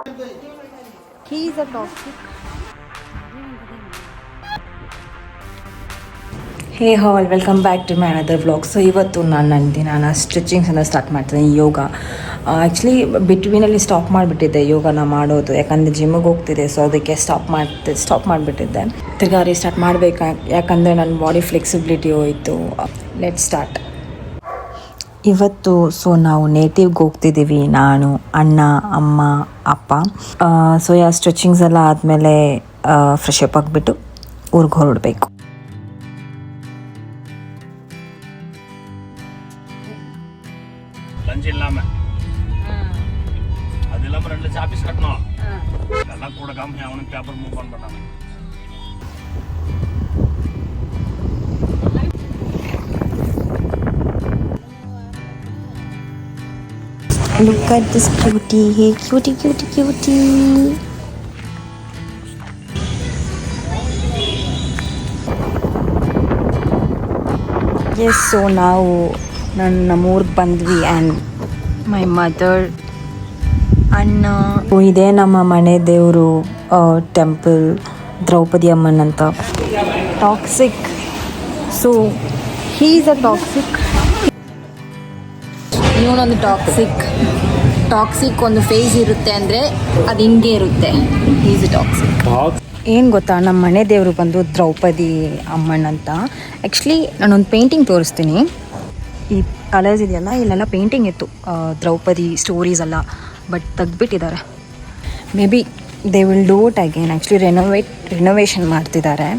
He is a toxic. Hey all welcome back to my another vlog. So ಇವತ್ತು ನಾನು ಸ್ಟಿಚಿಂಗ್ಸನ್ನು start ಮಾಡ್ತಿದ್ದೀನಿ. ಯೋಗ actually ಬಿಟ್ವೀನಲ್ಲಿ stop ಮಾಡಿಬಿಟ್ಟಿದ್ದೆ ಯೋಗನ ಮಾಡೋದು, ಯಾಕಂದರೆ ಜಿಮ್ಮಿಗೆ ಹೋಗ್ತಿದ್ದೆ. ಸೊ ಅದಕ್ಕೆ ಸ್ಟಾಪ್ ಮಾಡಿಬಿಟ್ಟಿದ್ದೆ. ತಿರ್ಗಾ ರೀಸ್ಟಾರ್ಟ್ ಮಾಡಬೇಕು, ಯಾಕಂದರೆ ನನ್ನ ಬಾಡಿ ಫ್ಲೆಕ್ಸಿಬಿಲಿಟಿ ಹೋಯಿತು. Let start. ಇವತ್ತು ನಾವು ನೇಟಿವ್ಗೆ ಹೋಗ್ತಿದ್ದೀವಿ, ನಾನು, ಅಣ್ಣ, ಅಮ್ಮ, ಅಪ್ಪ. ಸೊ ಸ್ಟಿಚಿಂಗ್ಸ್ ಎಲ್ಲ ಆದಮೇಲೆ ಫ್ರೆಶ್ ಅಪ್ ಆಗಿಬಿಟ್ಟು ಊರಿಗೆ ಹೊರಡಬೇಕು. லஞ்ச் இல்லாம அது இல்லாம 2 சாப்பீஸ் கட்டணும். எல்லாம் கூட காமி அவனுக்கு பேப்பர் மூவ் பண்ண மாட்டாங்க. Look at this cutie. Hey, cutie. Yes, so ನಾವು ನಮ್ಮೂರಿಗೆ ಬಂದ್ವಿ. ಆ್ಯಂಡ್ ಮೈ ಮದರ್, ಅಣ್ಣ. ಇದೇ ನಮ್ಮ ಮನೆ ದೇವರು ಟೆಂಪಲ್, ದ್ರೌಪದಿ ಅಮ್ಮನ್ ಅಂತ. Toxic. So he is a toxic. ಇವನೊಂದು ಟಾಕ್ಸಿಕ್ ಒಂದು ಫೇಸ್ ಇರುತ್ತೆ ಅಂದರೆ ಅದು ಹಿಂಗೆ ಇರುತ್ತೆ. He is a toxic. ಏನು ಗೊತ್ತಾ, ನಮ್ಮ ಮನೆ ದೇವರು ಬಂದು ದ್ರೌಪದಿ ಅಮ್ಮನ್ ಅಂತ. ಆ್ಯಕ್ಚುಲಿ ನಾನೊಂದು ಪೇಂಟಿಂಗ್ ತೋರಿಸ್ತೀನಿ. ಈ ಕಲರ್ಸ್ ಇದೆಯಲ್ಲ, ಇಲ್ಲೆಲ್ಲ ಪೇಂಟಿಂಗ್ ಇತ್ತು ದ್ರೌಪದಿ ಸ್ಟೋರೀಸ್ ಎಲ್ಲ, ಬಟ್ ತೆಗ್ದುಬಿಟ್ಟಿದ್ದಾರೆ. May be they will do it again. Actually renovation ಮಾಡ್ತಿದ್ದಾರೆ.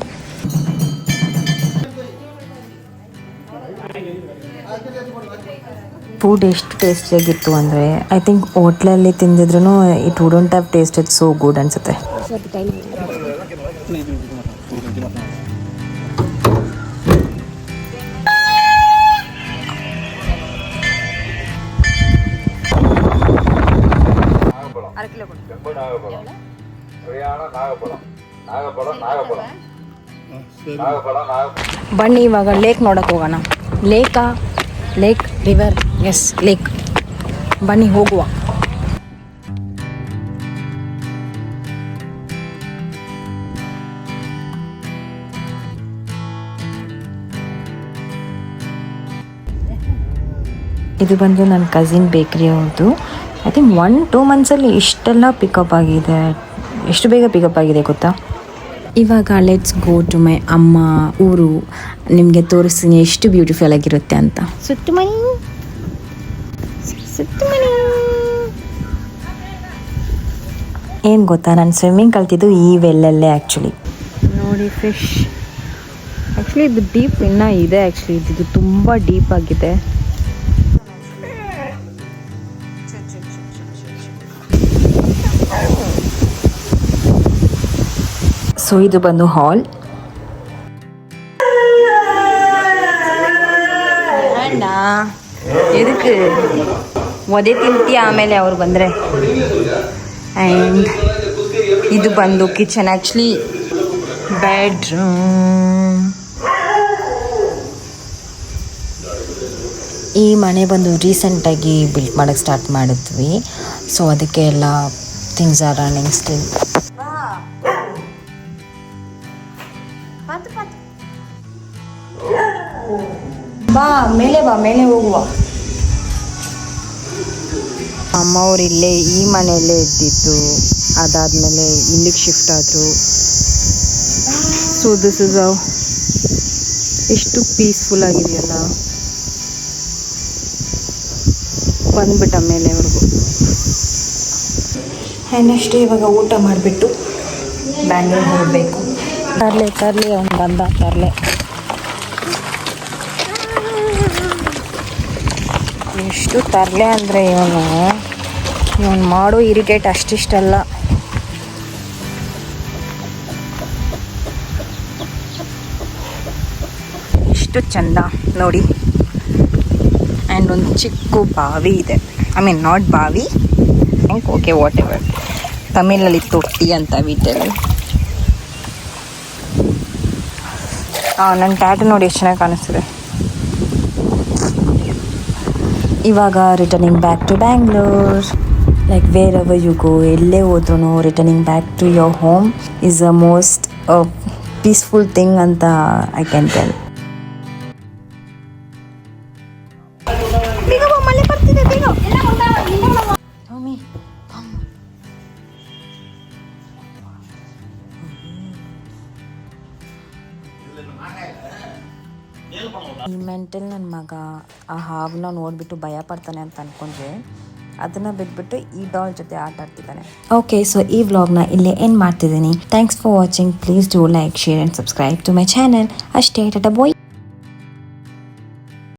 ಫುಡ್ ಎಷ್ಟು ಟೇಸ್ಟಿಯಾಗಿತ್ತು ಅಂದರೆ, ಐ ಥಿಂಕ್ ಹೋಟ್ಲಲ್ಲಿ ತಿಂದಿದ್ರು it wouldn't have tasted so good ಅನಿಸುತ್ತೆ. ಬನ್ನಿ ಇವಾಗ ಲೇಕ್ ನೋಡಕ್ಕೆ ಹೋಗೋಣ. Lake river, yes lake. ಬನ್ನಿ ಹೋಗುವ. ಇದು ಬಂದು ನನ್ನ ಕಸಿನ್ ಬೇಕ್ರಿ ಅವ್ರದ್ದು. ಐ ಥಿಂಕ್ 1-2 ಮಂತ್ಸಲ್ಲಿ ಇಷ್ಟೆಲ್ಲ ಪಿಕಪ್ ಆಗಿದೆ. ಎಷ್ಟು ಬೇಗ ಪಿಕಪ್ ಆಗಿದೆ ಗೊತ್ತಾ? ಇವಾಗ ಲೆಟ್ಸ್ ಗೋ ಟು ಮೈ ಅಮ್ಮ ಊರು. ನಿಮಗೆ ತೋರಿಸ್ತೀನಿ ಎಷ್ಟು ಬ್ಯೂಟಿಫುಲ್ ಆಗಿರುತ್ತೆ ಅಂತ. ಸುತ್ತು ಮನಿ. ಏನು ಗೊತ್ತಾ, ನಾನು ಸ್ವಿಮ್ಮಿಂಗ್ ಕಲ್ತಿದ್ದು ಈ ವೆಲ್ಲಲ್ಲೇ ಆ್ಯಕ್ಚುಲಿ. ನೋಡಿ ಫಿಶ್. ಆ್ಯಕ್ಚುಲಿ ಇದು ಡೀಪ್ ಇನ್ನೂ ಇದೆ. ಆ್ಯಕ್ಚುಲಿ ಇದು ತುಂಬ ಡೀಪ್ ಆಗಿದೆ. ಸೊ ಇದು ಬಂದು ಹಾಲ್. ಅಣ್ಣ ಎದಕ್ಕೆ ಒದೆ ತಿಂತೀಯ ಆಮೇಲೆ ಅವ್ರು ಬಂದರೆ. ಆ್ಯಂಡ್ ಇದು ಬಂದು ಕಿಚನ್, ಆ್ಯಕ್ಚುಲಿ ಬೆಡ್ರೂಮ್. ಈ ಮನೆ ಬಂದು ರೀಸೆಂಟಾಗಿ ಬಿಲ್ಟ್ ಮಾಡೋಕ್ಕೆ ಸ್ಟಾರ್ಟ್ ಮಾಡಿದ್ವಿ. ಸೊ ಅದಕ್ಕೆ ಎಲ್ಲ ಥಿಂಗ್ಸ್ ಆರ್ ರನ್ನಿಂಗ್ ಸ್ಟಿಲ್. ಮೇಲೆ ಹೋಗುವ. ಅಮ್ಮ ಅವ್ರು ಇಲ್ಲೇ ಈ ಮನೆಯಲ್ಲೇ ಇದ್ದಿದ್ದು, ಅದಾದಮೇಲೆ ಇಲ್ಲಿಗೆ ಶಿಫ್ಟ್ ಆದರು. ಸೊ ದಿಸ್ ಇಸ್ ಎಷ್ಟು ಪೀಸ್ಫುಲ್ ಆಗಿದೆಯಲ್ಲ. ಬಂದ್ಬಿಟ್ಟ ಮೇಲೆ ಅವ್ರಿಗೂ. ಆ್ಯಂಡ್ ಇವಾಗ ಊಟ ಮಾಡಿಬಿಟ್ಟು ಬ್ಯಾಂಗ್ಳೂರ್ ಹೋಗಬೇಕು. ತರಲೆ ಅವ್ನು ಬಂದ ತರಲೆ. ಎಷ್ಟು ತರಲೆ ಅಂದರೆ ಇವನು ಮಾಡೋ ಇರಿಟೇಟ್ ಅಷ್ಟಿಷ್ಟಲ್ಲ. ಎಷ್ಟು ಚಂದ ನೋಡಿ. ಆ್ಯಂಡ್ ಒಂದು ಚಿಕ್ಕ ಬಾವಿ ಇದೆ. ಐ ಮೀನ್ ನಾಟ್ ಬಾವಿ, ಓಕೆ ವಾಟ್ ಎವರ್. ತಮಿಳಲ್ಲಿ ತೊಟ್ಟಿ ಅಂತ ವಿಟಲ್ಲಿ. ನನ್ನ ಟ್ಯಾಟು ನೋಡಿ ಎಷ್ಟು ಚೆನ್ನಾಗಿ ಕಾಣಿಸ್ತಿದೆ. ಇವಾಗ returning back to Bangalore. Like wherever you go, ಎಲ್ಲೇ ಹೋದ್ರೂ returning back to your home is a most peaceful thing ಅಂತ ಐ ಕ್ಯಾನ್ ಟೆಲ್. ಈ ಮೆಂಟಲ್ ನನ್ನ ಮಗ ಆ ಹಾವನ್ನ ನೋಡಿಬಿಟ್ಟು ಭಯ ಪಡ್ತಾನೆ ಅಂತ ಅಂದ್ಕೊಂಡ್ರೆ ಅದನ್ನು ಬಿಟ್ಬಿಟ್ಟು ಈ ಡಾಲ್ ಜೊತೆ ಆಟ ಆಡ್ತಿದ್ದಾನೆ. ಓಕೆ, ಸೊ ಈ ವ್ಲಾಗ್ನ ಇಲ್ಲೇ ಎಂಡ್ ಮಾಡ್ತಿದ್ದೀನಿ. Thanks for watching. Please do like, share and subscribe to my channel. ಅಷ್ಟೇ, ಟಾಟಾ ಬಾಯ್.